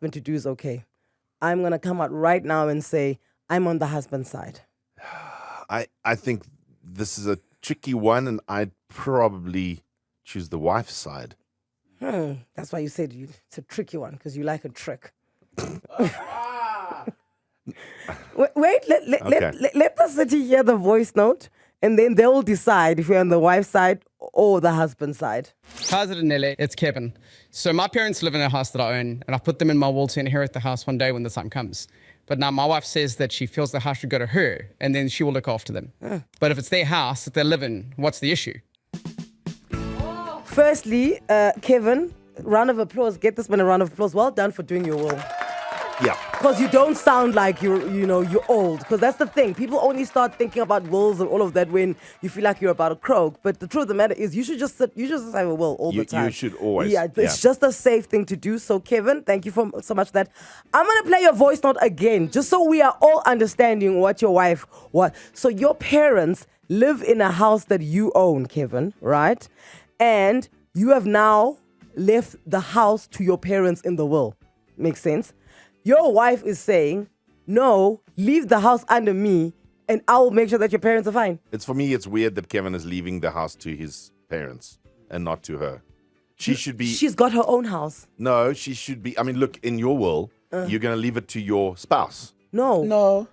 husband to do is okay. I'm going to come out right now and say I'm on the husband's side. I think this is a tricky one, and I'd probably choose the wife's side. That's why you said it's a tricky one, because you like a trick. Wait, let the city hear the voice note, and then they will decide if you're on the wife's side or the husband's side. How's it, Anele? It's Kevin. So my parents live in a house that I own, and I've put them in my will to inherit the house one day when the time comes. But now my wife says that she feels the house should go to her, and then she will look after them. But if it's their house that they live in, what's the issue? Firstly, Kevin, round of applause. Get this man a round of applause. Well done for doing your will. Yeah. Because you don't sound like you're old. Because that's the thing. People only start thinking about wills and all of that when you feel like you're about to croak. But the truth of the matter is, you should just have a will all the time. You should always. Yeah, it's just a safe thing to do. So, Kevin, thank you so much for that. I'm going to play your voice note again, just so we are all understanding what your wife was. So, your parents live in a house that you own, Kevin, right? And you have now left the house to your parents in the will. Makes sense? Your wife is saying, no, leave the house under me and I'll make sure that your parents are fine. For me, it's weird that Kevin is leaving the house to his parents and not to her. She should be... She's got her own house. No, she should be... I mean, look, in your will, you're going to leave it to your spouse. No,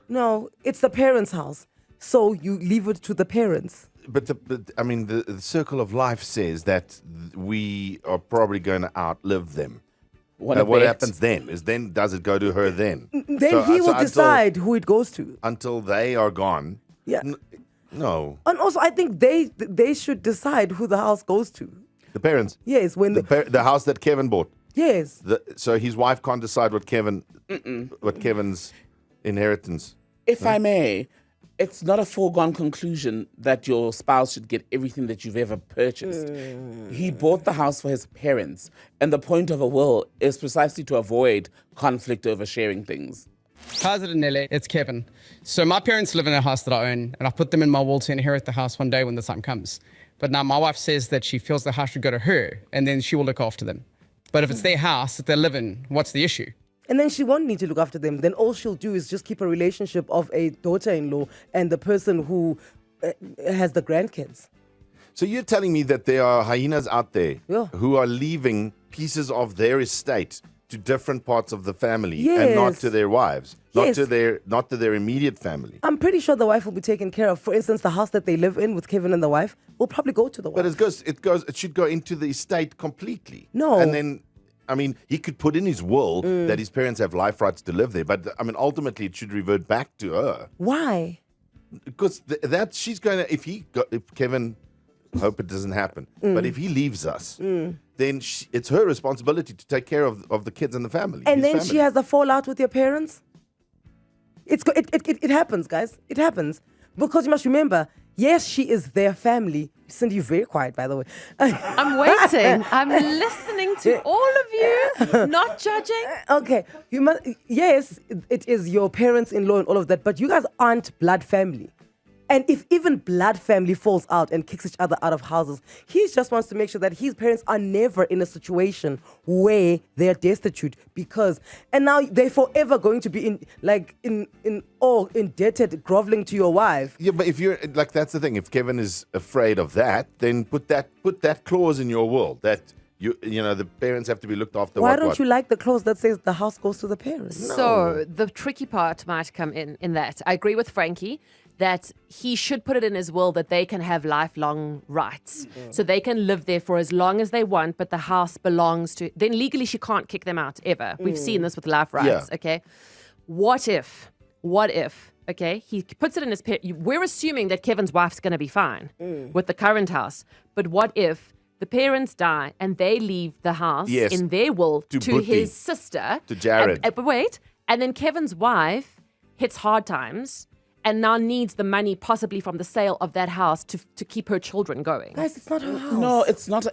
it's the parents' house. So you leave it to the parents. But the circle of life says that we are probably going to outlive them. What happens then? Does it go to her then? Then he will decide who it goes to. Until they are gone. Yeah. No. And also, I think they should decide who the house goes to. The parents? Yes. When the house that Kevin bought? Yes. So his wife can't decide what Kevin's inheritance. If I may, it's not a foregone conclusion that your spouse should get everything that you've ever purchased. He bought the house for his parents, and the point of a will is precisely to avoid conflict over sharing things. How's it, Anele? It's Kevin. So my parents live in a house that I own, and I've put them in my will to inherit the house one day when the time comes. But now my wife says that she feels the house should go to her, and then she will look after them. But if it's their house that they live in, what's the issue? And then she won't need to look after them. Then all she'll do is just keep a relationship of a daughter-in-law and the person who has the grandkids. So you're telling me that there are hyenas out there Yeah. who are leaving pieces of their estate to different parts of the family and Yes. not to their wives, Yes. not to their immediate family. I'm pretty sure the wife will be taken care of. For instance, the house that they live in with Kevin and the wife will probably go to the wife. But it should go into the estate completely. No. And then, I mean, he could put in his will that his parents have life rights to live there. But, I mean, ultimately, it should revert back to her. Why? Because she's going to, if Kevin, hope it doesn't happen, but if he leaves us, then it's her responsibility to take care of the kids and the family. And his then family. she has a fallout with your parents? It happens, guys. It happens. Because you must remember, yes, she is their family. Cindy, you're very quiet, by the way. I'm waiting. I'm listening to all of you, not judging. Okay. Yes, it is your parents-in-law and all of that, but you guys aren't blood family. And if even blood family falls out and kicks each other out of houses, he just wants to make sure that his parents are never in a situation where they're destitute and now they're forever going to be indebted, groveling to your wife. Yeah, but if you're like, that's the thing. If Kevin is afraid of that, then put that clause in your will that the parents have to be looked after. Why don't you like the clause that says the house goes to the parents? No. So the tricky part might come in that. I agree with Frankie that he should put it in his will that they can have lifelong rights. So they can live there for as long as they want, but the house belongs to... Then legally she can't kick them out ever. We've seen this with life rights, okay? What if, okay, he puts it in his... We're assuming that Kevin's wife's going to be fine with the current house. But what if the parents die and they leave the house in their will to his sister? To Jared. But wait, and then Kevin's wife hits hard times and now needs the money possibly from the sale of that house to keep her children going. Guys, it's not her house. No, it's not.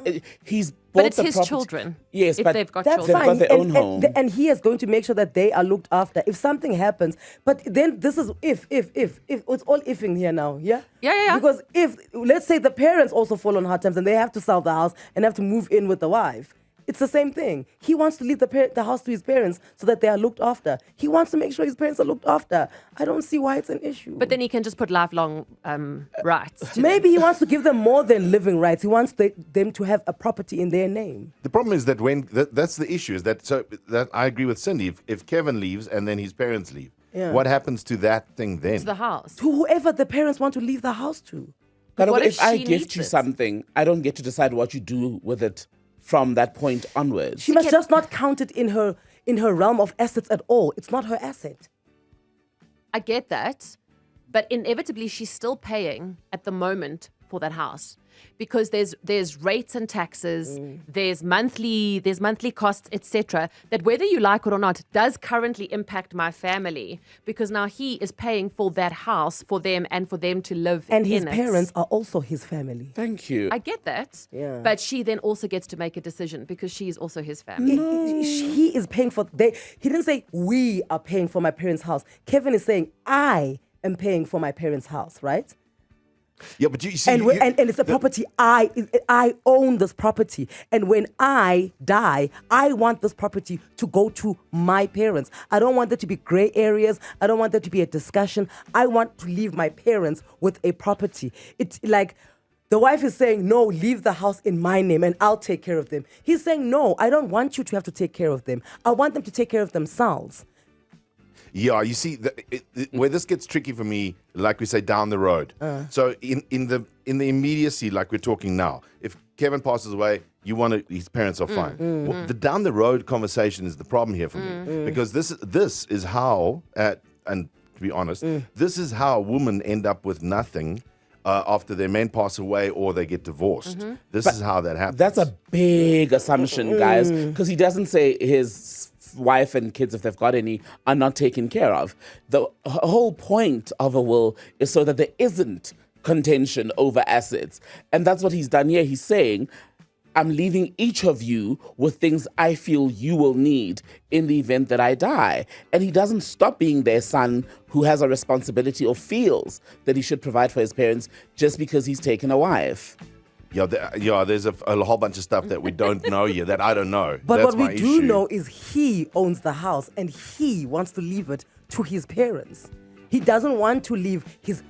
He's bought But it's the his property. children. Yes, if but they've got That's children. fine. They've got their own home. And he is going to make sure that they are looked after if something happens. But then this is if. It's all ifing here now, yeah? Yeah. Because if, let's say the parents also fall on hard times and they have to sell the house and have to move in with the wife, It's the same thing. He wants to leave the house to his parents so that they are looked after. He wants to make sure his parents are looked after. I don't see why it's an issue. But then he can just put lifelong rights. To Maybe he wants to give them more than living rights. He wants them to have a property in their name. The problem is that that's the issue, is that I agree with Cindy. If Kevin leaves and then his parents leave, what happens to that thing then? to the house. To whoever the parents want to leave the house to. But what if if I she gift needs you it? something, I don't get to decide what you do with it from that point onwards. She must just not count it in her realm of assets at all. It's not her asset. I get that, but inevitably she's still paying at the moment for that house because there's rates and taxes, there's monthly costs, etc. That whether you like it or not does currently impact my family because now he is paying for that house for them and for them to live And in his it. parents are also his family. Thank you. I get that, Yeah. but she then also gets to make a decision because she is also his family. He is paying for. He didn't say we are paying for my parents' house. Kevin is saying I am paying for my parents' house, right? Yeah, but you see, And it's a property. I own this property, and when I die, I want this property to go to my parents. I don't want there to be gray areas. I don't want there to be a discussion. I want to leave my parents with a property. It's like the wife is saying, no, leave the house in my name and I'll take care of them. He's saying, no, I don't want you to have to take care of them. I want them to take care of themselves. Yeah, you see, where this gets tricky for me, like we say, down the road. So in the immediacy, like we're talking now, if Kevin passes away, his parents are fine. Well, the down the road conversation is the problem here for me, because this is how, and to be honest, this is how women end up with nothing after their men pass away or they get divorced. This is how that happens. That's a big assumption, guys, because he doesn't say his wife and kids, if they've got any, are not taken care of. The whole point of a will is so that there isn't contention over assets. And that's what he's done here. He's saying, I'm leaving each of you with things I feel you will need in the event that I die. And he doesn't stop being their son who has a responsibility or feels that he should provide for his parents just because he's taken a wife. Yeah, there's a whole bunch of stuff that we don't know yet, that I don't know. But That's what my we do issue. know is he owns the house and he wants to leave it to his parents. He doesn't want to leave his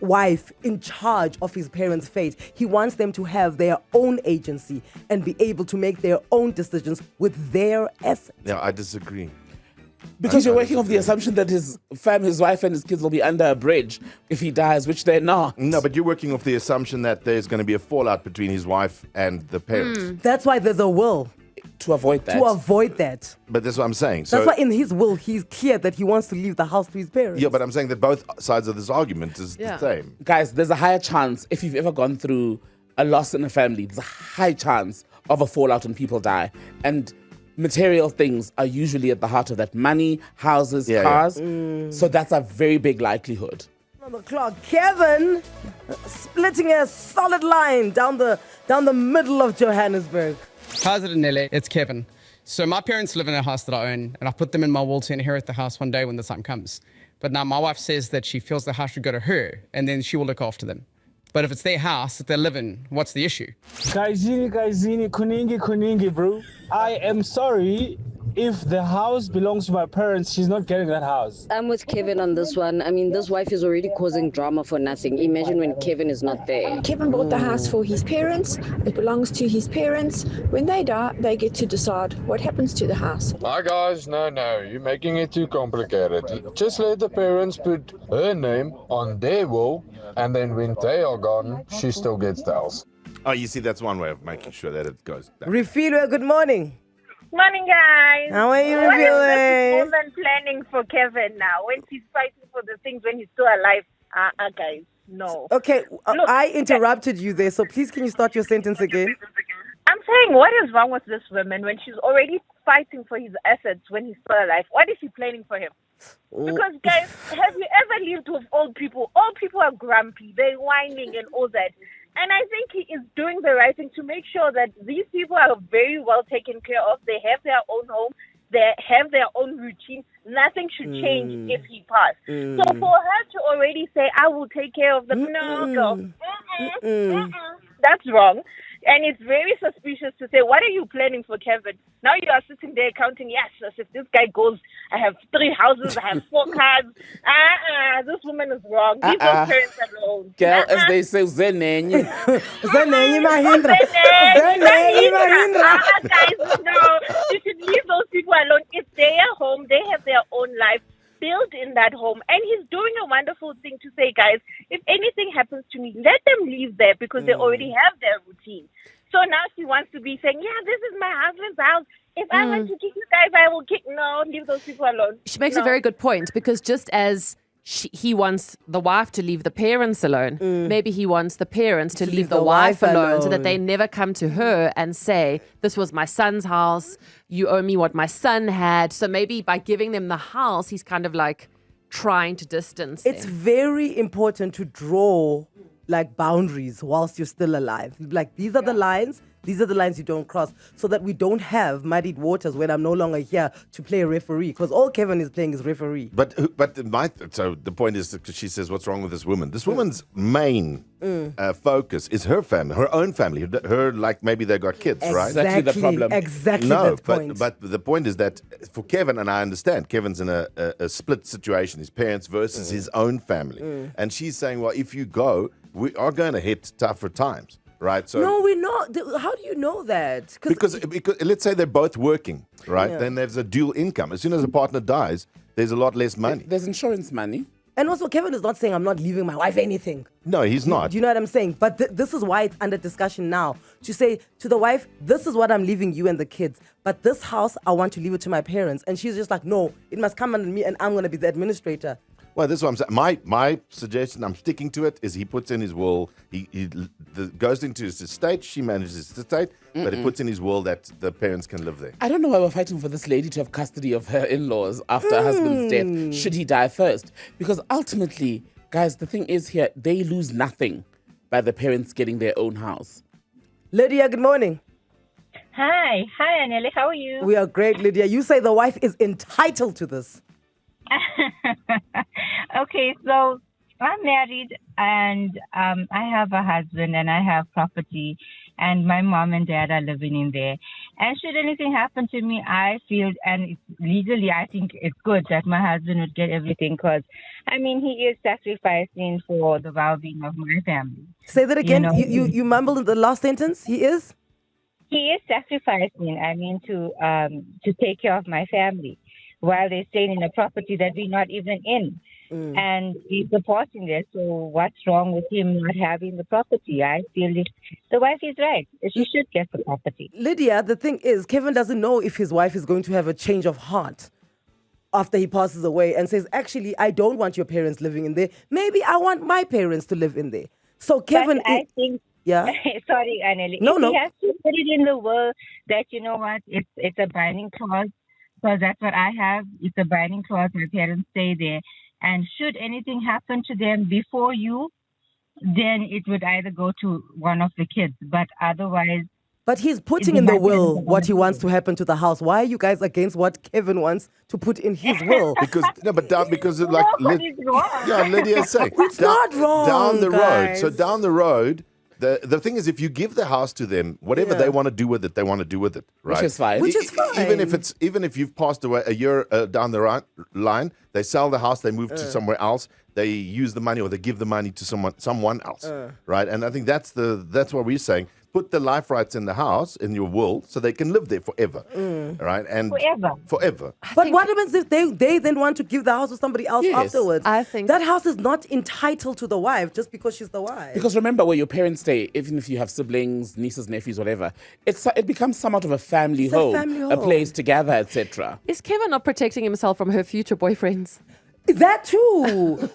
wife in charge of his parents' fate. He wants them to have their own agency and be able to make their own decisions with their assets. Yeah, I disagree. Because you're working off the assumption that his wife and his kids will be under a bridge if he dies, which they're not. No, but you're working off the assumption that there's going to be a fallout between his wife and the parents. That's why there's a will, To avoid that. to avoid that. But that's what I'm saying. That's why in his will, he's clear that he wants to leave the house to his parents. Yeah, but I'm saying that both sides of this argument is the same. Guys, there's a higher chance, if you've ever gone through a loss in a family, there's a high chance of a fallout when people die. And material things are usually at the heart of that. Money, houses, cars. So that's a very big likelihood. On the clock, Kevin splitting a solid line down the middle of Johannesburg. How's it, Anele? It's Kevin. So my parents live in a house that I own, and I've put them in my will to inherit the house one day when the time comes. But now my wife says that she feels the house should go to her, and then she will look after them. But if it's their house that they live in, what's the issue? Kaizini, kuningi, bro. I am sorry. If the house belongs to my parents, she's not getting that house. I'm with Kevin on this one. I mean, this wife is already causing drama for nothing. Imagine when Kevin is not there. Kevin bought the house for his parents. It belongs to his parents. When they die, they get to decide what happens to the house. Hi guys, no, you're making it too complicated. Just let the parents put her name on their will, and then when they are gone, she still gets the house. Oh, you see, that's one way of making sure that it goes back. Refilwe, good morning. Morning, guys. How are you, What is Refilwe? this woman planning for Kevin now when she's fighting for the things when he's still alive? Guys, no. Okay, Look, I interrupted you there, so please can you start your sentence again? I'm saying, what is wrong with this woman when she's already fighting for his assets when he's still alive? What is she planning for him? Because, guys, have you ever lived with old people? Old people are grumpy, they're whining and all that. And I think he is doing the right thing to make sure that these people are very well taken care of. They have their own home. They have their own routine. Nothing should change if he passed. So for her to already say, I will take care of them, no, girl. That's wrong. And it's very suspicious to say, what are you planning for Kevin? Now you are sitting there counting, yes, as if this guy goes, I have 3 houses, I have 4 cars. This woman is wrong. Leave those parents alone. Girl, as they say, Zenenyi. Zenenyi Mahindra. Zenenyi Mahindra. Guys, no, you should leave those people alone. It's their home. They have their own life built in that home. And he's doing a wonderful thing to say, guys, if anything happens to me, let them live there because they already have their routine. So now she wants to be saying, yeah, this is my husband's house. If I want to kick you guys, I will kick. No, leave those people alone. She makes a very good point, because just as he wants the wife to leave the parents alone, maybe he wants the parents to leave the wife alone, so that they never come to her and say, this was my son's house, you owe me what my son had. So maybe by giving them the house, he's kind of like trying to distance them. It's very important to draw like boundaries whilst you're still alive. Like, these are the lines. These are the lines you don't cross, so that we don't have muddied waters when I'm no longer here to play a referee, because all Kevin is playing is referee. So the point is that she says, what's wrong with this woman? This woman's main focus is her family, her own family. Her, like, maybe they got kids, right? Exactly the problem. Exactly No, that point. but the point is that for Kevin, and I understand, Kevin's in a split situation, his parents versus his own family. And she's saying, well, if you go, we are going to hit tougher times. Right, so no, we're not. How do you know that? Because let's say they're both working, right? Yeah. Then there's a dual income. As soon as a partner dies, there's a lot less money. There's insurance money. And also, Kevin is not saying I'm not leaving my wife anything. No, he's not. Do you know what I'm saying? But this is why it's under discussion now. To say to the wife, this is what I'm leaving you and the kids. But this house, I want to leave it to my parents. And she's just like, no, it must come under me and I'm going to be the administrator. Well, this is what I'm saying. My suggestion, I'm sticking to it, is he puts in his will, he goes into his estate, she manages his estate, but he puts in his will that the parents can live there. I don't know why we're fighting for this lady to have custody of her in-laws after her husband's death, should he die first. Because ultimately, guys, the thing is here, they lose nothing by the parents getting their own house. Lydia, good morning. Hi, Anele, how are you? We are great, Lydia. You say the wife is entitled to this. Okay, so I'm married and I have a husband and I have property and my mom and dad are living in there. And should anything happen to me, I feel, and legally I think it's good that my husband would get everything, because, I mean, he is sacrificing for the well-being of my family. Say that again. You mumbled in the last sentence. He is? He is sacrificing, I mean, to take care of my family, while they're staying in a property that we're not even in. And he's supporting this. So what's wrong with him not having the property? I feel the wife is right. She should get the property. Lydia, the thing is, Kevin doesn't know if his wife is going to have a change of heart after he passes away and says, actually, I don't want your parents living in there. Maybe I want my parents to live in there. So Kevin... But I think... Yeah. Sorry, Anele. No. He has to put it in the will that, you know what, it's a binding clause. Because that's what I have. It's a binding clause. My parents stay there. And should anything happen to them before you, then it would either go to one of the kids. But otherwise... But he's putting in the will what he wants to happen to the house. Why are you guys against what Kevin wants to put in his will? Lydia is saying. It's not wrong, Down the guys. road. So down the road... The thing is, if you give the house to them, whatever they want to do with it, they want to do with it, right? Which is fine. Even if you've passed away a year down the line, they sell the house, they move to somewhere else, they use the money or they give the money to someone else, right? And I think that's what we're saying. Put the life rights in the house, in your will, so they can live there forever, right? And forever. But what happens if they then want to give the house to somebody else afterwards? I think that house is not entitled to the wife just because she's the wife. Because remember, where your parents stay, even if you have siblings, nieces, nephews, whatever, it becomes somewhat of a family home, a place to gather, etc. Is Kevin not protecting himself from her future boyfriends? That too,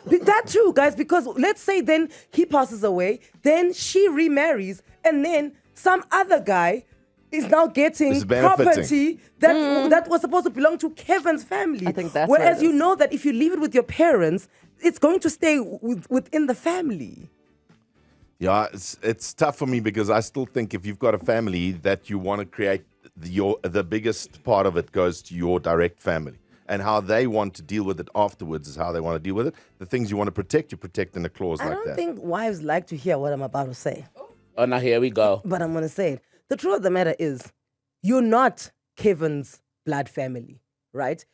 guys, because let's say then he passes away, then she remarries, and then some other guy is now getting property that was supposed to belong to Kevin's family. I think that's whereas you know that if you leave it with your parents, it's going to stay within the family. Yeah, it's tough for me because I still think if you've got a family that you want to create, the biggest part of it goes to your direct family. And how they want to deal with it afterwards is how they want to deal with it. The things you want to protect, you protect in a clause like that. I don't think wives like to hear what I'm about to say. Oh, now here we go. But I'm going to say it. The truth of the matter is, you're not Kevin's blood family, right?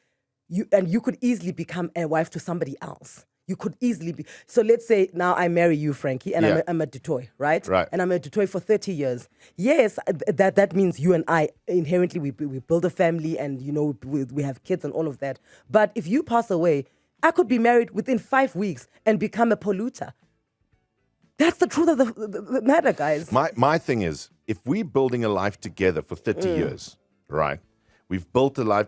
You could easily become a wife to somebody else. You could easily be. So let's say now I marry you, Frankie, and I'm a Du Toit, right? Right. And I'm a Du Toit for 30 years. Yes, that means you and I inherently we build a family, and we have kids and all of that. But if you pass away, I could be married within 5 weeks and become a Poluta. That's the truth of the matter, guys. My thing is, if we're building a life together for 30 years, right? We've built a life.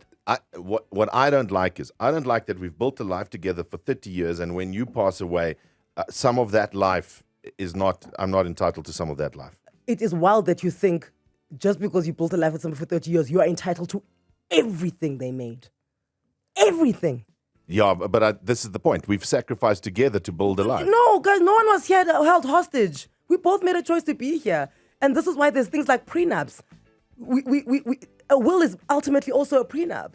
What I don't like is, I don't like that we've built a life together for 30 years, and when you pass away, some of that life is not, I'm not entitled to some of that life. It is wild that you think just because you built a life with somebody for 30 years, you are entitled to everything they made. Everything. Yeah, but this is the point. We've sacrificed together to build a life. No, guys, no one was here held hostage. We both made a choice to be here. And this is why there's things like prenups. A will is ultimately also a prenup.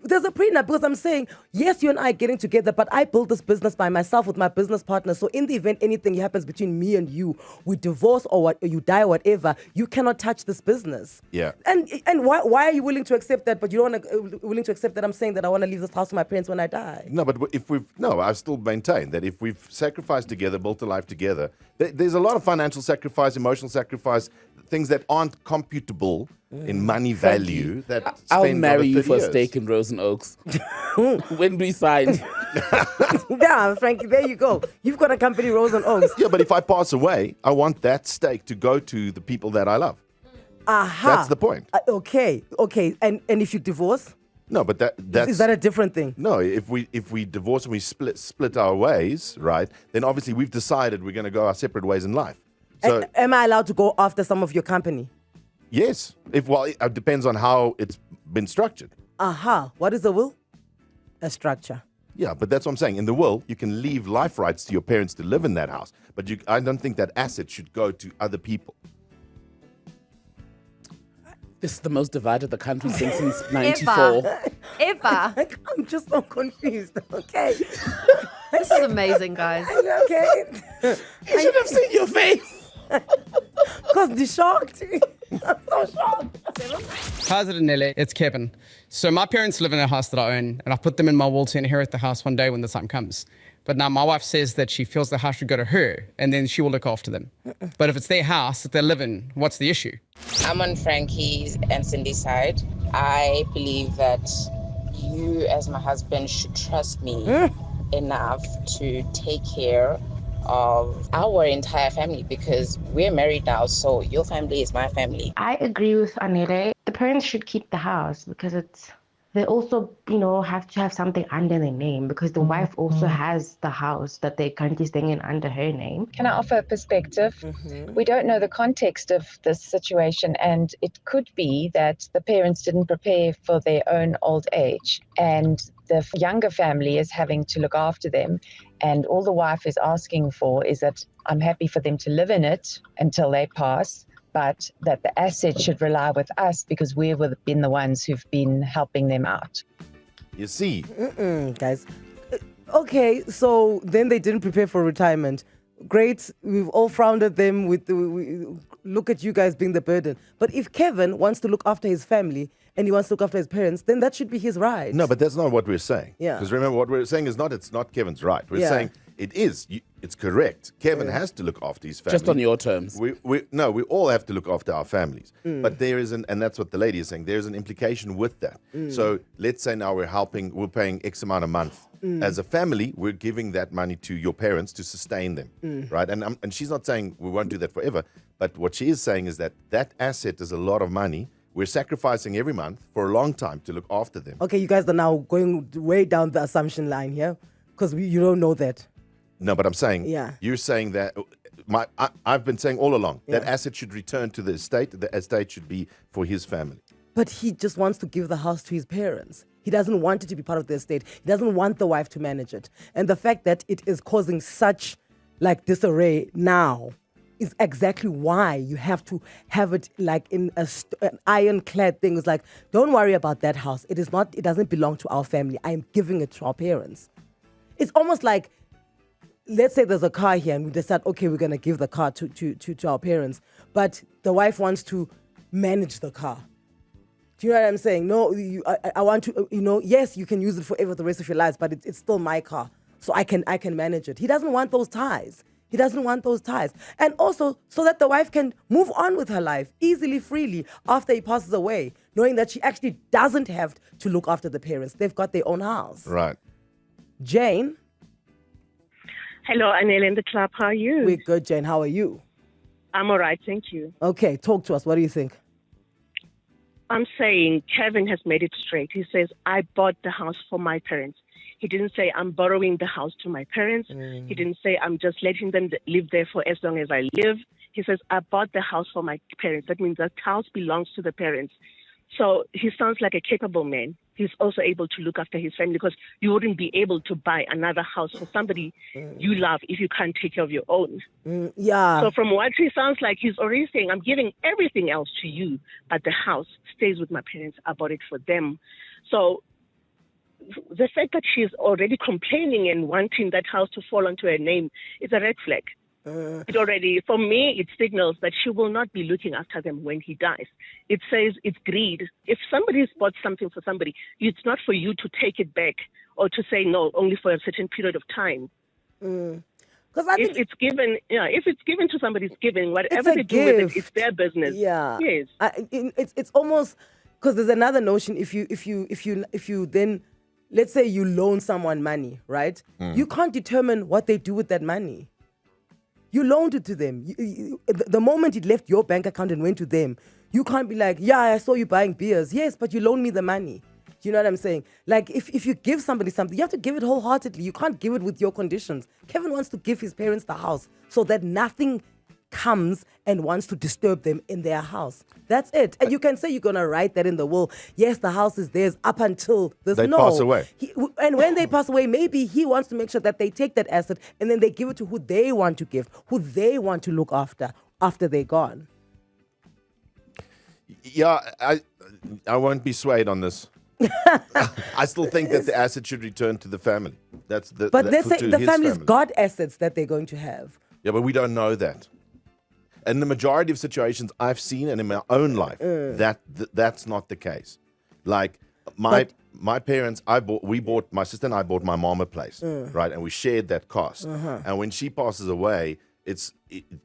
There's a prenup because I'm saying, yes, you and I are getting together, but I built this business by myself with my business partner. So in the event anything happens between me and you, we divorce or you die or whatever, you cannot touch this business. Yeah. And why are you willing to accept that, but you don't willing to accept that I'm saying that I want to leave this house to my parents when I die? No, but I still maintain that if we've sacrificed together, built a life together, there's a lot of financial sacrifice, emotional sacrifice, things that aren't computable in money value. That I'll marry you for a years. steak in Rosen Oaks. When we sign. Yeah, Frankie, there you go. You've got a company, Rosen Oaks. Yeah, but if I pass away, I want that steak to go to the people that I love. Aha. That's the point. Okay. And if you divorce? No, but that's... Is that a different thing? No, if we divorce and we split our ways, right, then obviously we've decided we're going to go our separate ways in life. So, am I allowed to go after some of your company? yes. It depends on how it's been structured. Aha. What is a will? A structure. Yeah, but that's what I'm saying. In the will, you can leave life rights to your parents to live in that house. But I don't think that asset should go to other people. This is the most divided the country's been since 94. Ever. I'm just so confused, okay? This is amazing, guys. Okay. You should have seen your face. Because the shocked. I'm so shocked. How's it, Anele? It's Kevin. So my parents live in a house that I own, and I put them in my will to inherit the house one day when the time comes. But now my wife says that she feels the house should go to her, and then she will look after them. But if it's their house that they live in, what's the issue? I'm on Frankie's and Cindy's side. I believe that you, as my husband, should trust me enough to take care of our entire family, because we're married now, so your family is my family. I agree with Anele. The parents should keep the house because they also, have to have something under their name, because the wife also has the house that they're currently staying in under her name. Can I offer a perspective? We don't know the context of this situation, and it could be that the parents didn't prepare for their own old age, and the younger family is having to look after them. And all the wife is asking for is that I'm happy for them to live in it until they pass, but that the asset should rely with us because we've been the ones who've been helping them out. You see. Guys. Okay, so then they didn't prepare for retirement. Great, we've all frowned at them. Look at you guys being the burden. But if Kevin wants to look after his family and he wants to look after his parents, then that should be his right. No, but that's not what we're saying. Yeah. Because remember, what we're saying is it's not Kevin's right. We're saying it is. It's correct. Kevin has to look after his family. Just on your terms. We all have to look after our families. But there is and that's what the lady is saying, there's an implication with that. So let's say now we're paying X amount a month. As a family, we're giving that money to your parents to sustain them, right? And she's not saying we won't do that forever, but what she is saying is that asset is a lot of money. We're sacrificing every month for a long time to look after them. Okay, you guys are now going way down the assumption line here, because you don't know that. No, but I'm saying, you're saying that I've been saying all along that asset should return to the estate. The estate should be for his family. But he just wants to give the house to his parents. He doesn't want it to be part of the estate. He doesn't want the wife to manage it. And the fact that it is causing such disarray now is exactly why you have to have it in an ironclad thing. It's like, don't worry about that house. It doesn't belong to our family. I am giving it to our parents. It's almost like let's say there's a car here and we decide, okay, we're going to give the car to our parents, but the wife wants to manage the car. Do you know what I'm saying? No, I want to, yes, you can use it forever the rest of your lives, but it's still my car, so I can manage it. He doesn't want those ties. He doesn't want those ties. And also so that the wife can move on with her life easily, freely after he passes away, knowing that she actually doesn't have to look after the parents. They've got their own house. Right. Jane? Hello, Anele and The Club. How are you? We're good, Jane. How are you? I'm all right, thank you. Okay, talk to us. What do you think? I'm saying Kevin has made it straight. He says, I bought the house for my parents. He didn't say, I'm borrowing the house to my parents. He didn't say, I'm just letting them live there for as long as I live. He says, I bought the house for my parents. That means the house belongs to the parents. So he sounds like a capable man. He's also able to look after his family, because you wouldn't be able to buy another house for somebody you love if you can't take care of your own. Yeah. So from what he sounds like, he's already saying, I'm giving everything else to you, but the house stays with my parents. I bought it for them. So the fact that she's already complaining and wanting that house to fall onto her name is a red flag. It already, for me, it signals that she will not be looking after them when he dies. It says it's greed. If somebody's bought something for somebody, it's not for you to take it back or to say no, only for a certain period of time. If it's given to somebody, it's given. Whatever they do with it, it's their business. Yeah. Yes. It's almost, because there's another notion. If you then, let's say you loan someone money, right? You can't determine what they do with that money. You loaned it to them. The moment it left your bank account and went to them, you can't be like, yeah, I saw you buying beers. Yes, but you loaned me the money. Do you know what I'm saying? Like, if you give somebody something, you have to give it wholeheartedly. You can't give it with your conditions. Kevin wants to give his parents the house so that nothing comes and wants to disturb them in their house. That's it. And you can say you're going to write that in the will. Yes, the house is theirs up until there's They pass away. And when they pass away, maybe he wants to make sure that they take that asset and then they give it to who they want to give, who they want to look after they're gone. Yeah, I won't be swayed on this. I still think that the asset should return to the family. But let's say the family's got assets that they're going to have. Yeah, but we don't know that. In the majority of situations I've seen and in my own life, that's not the case. Like my parents, my sister and I bought my mom a place, right? And we shared that cost. And when she passes away, it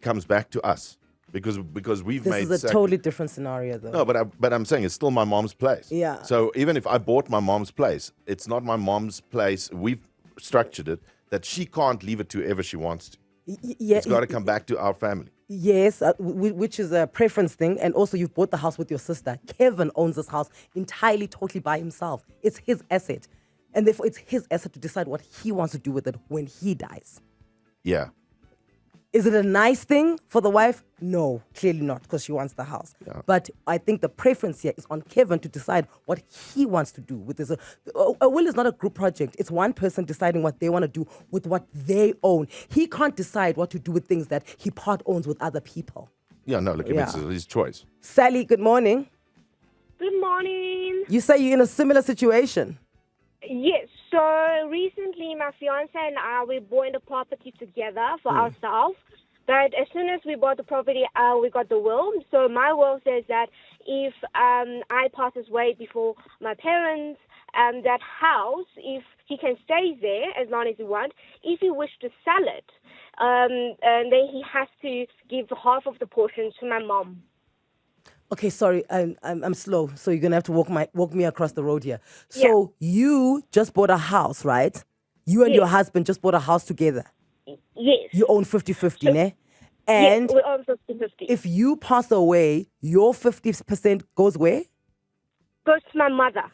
comes back to us because we've made. This is a totally different scenario, though. No, but I'm saying it's still my mom's place. Yeah. So even if I bought my mom's place, it's not my mom's place. We've structured it that she can't leave it to whoever she wants to. It's got to come back to our family. Yes, which is a preference thing. And also, you've bought the house with your sister. Kevin owns this house entirely, totally by himself. It's his asset. And therefore, it's his asset to decide what he wants to do with it when he dies. Yeah. Is it a nice thing for the wife? No, clearly not, because she wants the house. Yeah. But I think the preference here is on Kevin to decide what he wants to do with this. A will is not a group project. It's one person deciding what they want to do with what they own. He can't decide what to do with things that he part owns with other people. Yeah, no, look, it's his choice. Sally, good morning. Good morning. You say you're in a similar situation. Yes. So recently, my fiance and I, we bought a property together for ourselves. But as soon as we bought the property, we got the will. So my will says that if I pass away before my parents, that house, if he can stay there as long as he wants, if he wishes to sell it, and then he has to give half of the portion to my mom. Okay, sorry, I'm slow, so you're gonna have to walk me across the road here. So you just bought a house, right? You and your husband just bought a house together. Yes. You own 50-50, ne? And yes, we own 50-50. If you pass away, your 50% goes where? Goes to my mother.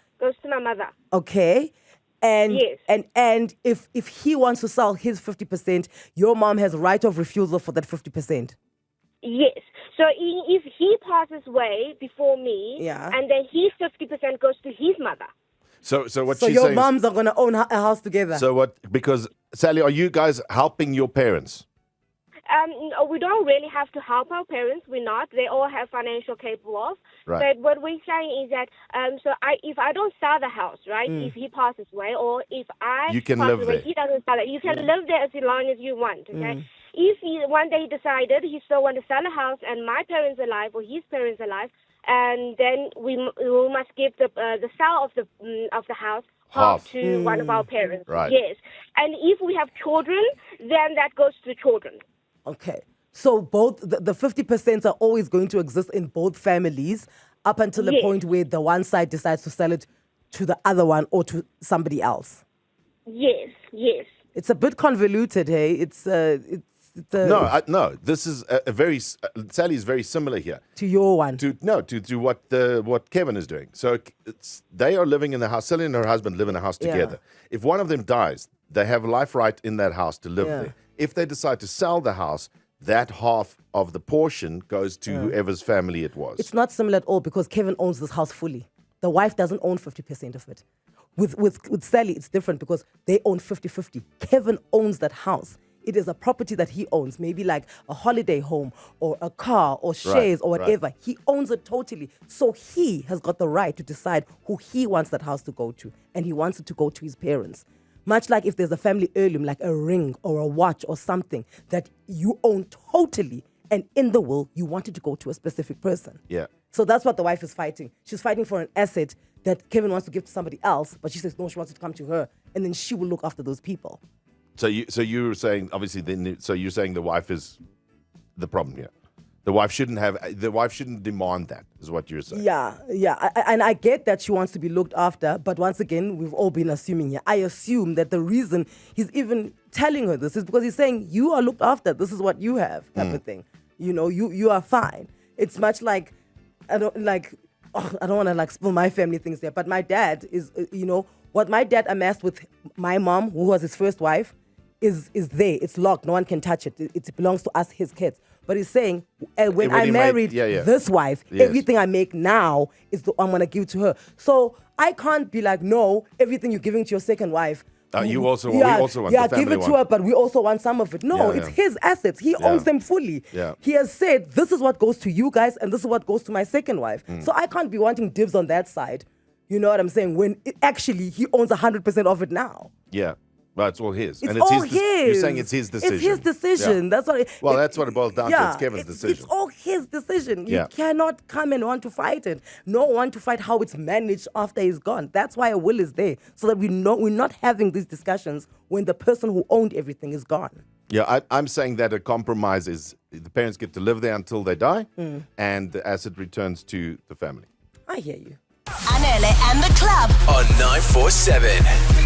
Okay. And yes. and if he wants to sell his 50%, your mom has right of refusal for that 50%. Yes. So if he passes away before me, and then his 50% goes to his mother. So what So she's your saying. moms are gonna own a house together. So what? Because Sally, are you guys helping your parents? we don't really have to help our parents. We're not. They all have financial capable of. Right. But what we're saying is that if I don't sell the house, right? If he passes away, or if I You can pass live away, there. he doesn't sell it. You can live there as long as you want. Okay. If he one day decided he still want to sell a house and my parents are alive or his parents are alive, and then we must give the sale of the house half to one of our parents. Right. Yes. And if we have children, then that goes to the children. Okay. So both the 50% are always going to exist in both families up until the Yes. point where the one side decides to sell it to the other one or to somebody else. Yes. Yes. It's a bit convoluted, hey? It's No. This is a very. Sally is very similar here. to your one. To what Kevin is doing. So they are living in the house. Sally and her husband live in a house Yeah. together. If one of them dies, they have a life right in that house to live Yeah. there. If they decide to sell the house, that half of the portion goes to whoever's family it was. It's not similar at all because Kevin owns this house fully. The wife doesn't own 50% of it. With Sally, it's different because they own 50-50. Kevin owns that house. It is a property that he owns, maybe like a holiday home or a car or shares or whatever. He owns it totally. So he has got the right to decide who he wants that house to go to. And he wants it to go to his parents. Much like if there's a family heirloom, like a ring or a watch or something that you own totally, and in the will, you want it to go to a specific person. Yeah. So that's what the wife is fighting. She's fighting for an asset that Kevin wants to give to somebody else, but she says, no, she wants it to come to her, and then she will look after those people. So you're saying, obviously, so you're saying the wife is the problem here. The wife shouldn't demand that, is what you're saying. Yeah. And I get that she wants to be looked after, but once again, we've all been assuming here. I assume that the reason he's even telling her this is because he's saying, you are looked after. This is what you have, type of thing. You know, you are fine. It's much like, I don't want to like spill my family things there, but my dad is, what my dad amassed with my mom, who was his first wife, is there. It's locked. No one can touch it. It belongs to us, his kids. But he's saying, when I married this wife, everything I make now is I'm going to give to her. So I can't be like, no, everything you're giving to your second wife. We also want the family give it to her, but we also want some of it. No, it's his assets. He owns them fully. Yeah. He has said, this is what goes to you guys, and this is what goes to my second wife. So I can't be wanting dibs on that side. You know what I'm saying? When actually he owns 100% of it now. Yeah. Well, it's all his. It's all his. You're saying it's his decision. It's his decision. Yeah. That's what. That's what it boils down to. It's Kevin's decision. It's all his decision. You cannot come and want to fight it. No one to fight how it's managed after he's gone. That's why a will is there, so that we're not having these discussions when the person who owned everything is gone. Yeah, I'm saying that a compromise is the parents get to live there until they die, and the asset returns to the family. I hear you. Anele and the Club on 947.